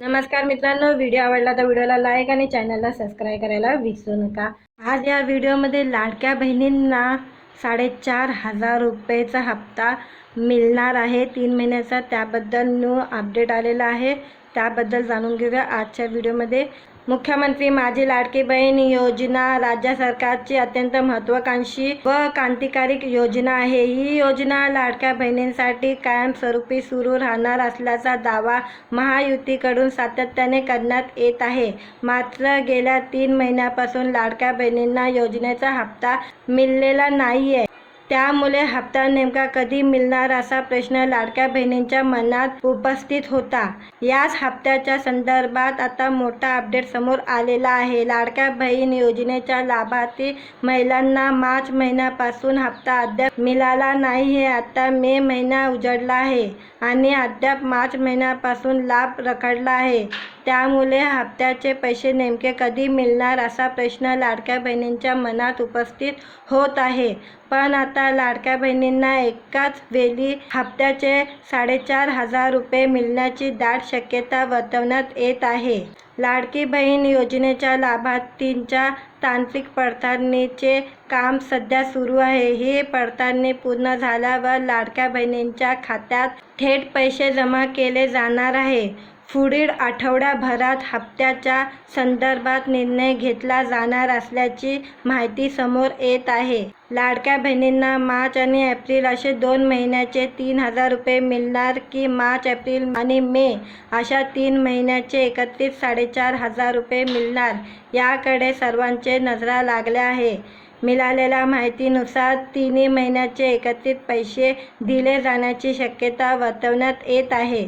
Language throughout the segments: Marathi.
नमस्कार मित्रांनो, व्हिडिओ आवडला तर व्हिडिओला लाईक आणि चॅनलला सबस्क्राईब करायला विसरू नका। आज या व्हिडिओमध्ये लाडक्या बहिणींना 4,500 रुपयेचा हप्ता मिळणार आहे 3 महिन्याचा। त्याबद्दल न्यू अपडेट आलेला आहे, त्याबद्दल जाणून घेऊया आजच्या व्हिडिओमध्ये। मुख्यमंत्री माझी लाडकी बहीण योजना राज्य सरकारची अत्यंत महत्त्वाकांक्षी व क्रांतिकारी योजना आहे। ही योजना लाडक्या बहिणींसाठी कायमस्वरूपी सुरू राहणार असल्याचा दावा महायुतीकडून सातत्याने करण्यात येत आहे। मात्र गेल्या 3 महिन्यापासून लाडक्या बहिणींना योजनेचा हप्ता मिळालेला नाहीये। त्यामुळे हप्ता नेमका कधी मिळणार असा प्रश्न लाडक्या बहिणींच्या मनात उपस्थित होता। याच हप्त्याच्या संदर्भात आता मोठा अपडेट समोर आलेला आहे। लाडक्या बहीण योजनेच्या लाभार्थी महिलांना मार्च महिन्यापासून हप्ता अद्याप मिळाला नाही। आता मे महिना उजळला आहे आणि अद्याप मार्च महिन्यापासून लाभ रखडला आहे। त्यामुळे हप्त्याचे पैसे नेमके कधी मिळणार असा प्रश्न लाडक्या बहिणींच्या मनात उपस्थित होत आहे। पण आता लाडक्या बहिणींना एकाच वेळी हप्त्याचे 4,500 रुपये मिळण्याची दाट शक्यता वर्तवण्यात येत आहे। लाडकी बहीण योजनेच्या लाभार्थींच्या तांत्रिक पडताळणीचे काम सध्या सुरू आहे। ही पडताळणी पूर्ण झाल्यावर लाडक्या बहिणींच्या खात्यात थेट पैसे जमा केले जाणार आहे। पुढील आठवड्याभरात हप्त्याच्या संदर्भात निर्णय घेतला जाणार असल्याची माहिती समोर येत आहे। लाडक्या बहिणींना मार्च आणि एप्रिल असे 2 महिन्याचे 3,000 रुपये मिळणार की मार्च, एप्रिल आणि मे अशा 3 महिन्याचे एकत्रित 4,500 रुपये मिळणार, याकडे सर्वांचे नजरा लागल्या आहे। मिळालेल्या माहितीनुसार तिन्ही महिन्याचे एकत्रित पैसे दिले जाण्याची शक्यता वर्तवण्यात येत आहे।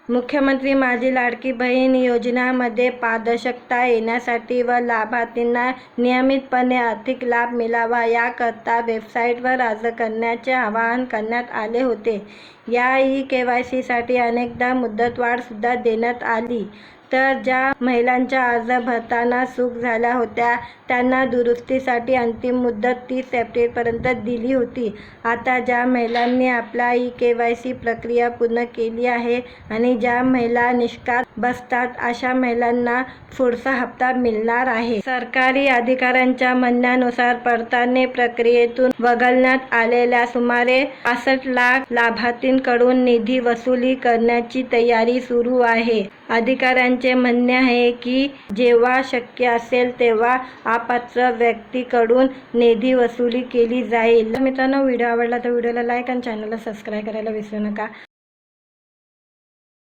मुख्यमंत्री माझी लाडकी बहीण योजनेमध्ये पारदर्शकता येण्यासाठी व लाभार्थींना नियमितपणे आर्थिक लाभ मिळावा याकरता वेबसाईटवर अर्ज करण्याचे आवाहन करण्यात आले होते। या ई-केवायसीसाठी अनेकदा मुदतवाढ सुद्धा देण्यात आली, तर ज्या महिलांच्या अर्ज भरताना चूक झाल्या होत्या त्यांना दुरुस्तीसाठी अंतिम मुदत 30 एप्रिलपर्यंत दिली होती। आता ज्या महिलांनी आपला ई-केवायसी प्रक्रिया पूर्ण केली आहे आणि ज्या महिला निष्काळ बसतात अशा महिलांना पुढचा हप्ता मिळणार आहे। सरकारी अधिकाऱ्यांच्या म्हणण्यानुसार पडताळणी प्रक्रियेतून वगळण्यात आलेल्या सुमारे 65 लाख लाभार्थींकडून निधी वसुली करण्याची तयारी सुरू आहे। अधिकाऱ्यांचे म्हणणे आहे की जेव्हा शक्य असेल तेव्हा अपात्र व्यक्तीकडून निधी वसुली केली जाईल। मित्रांनो, व्हिडिओ आवडला तर व्हिडिओला लाईक आणि चॅनलला सबस्क्राईब करायला विसरू नका।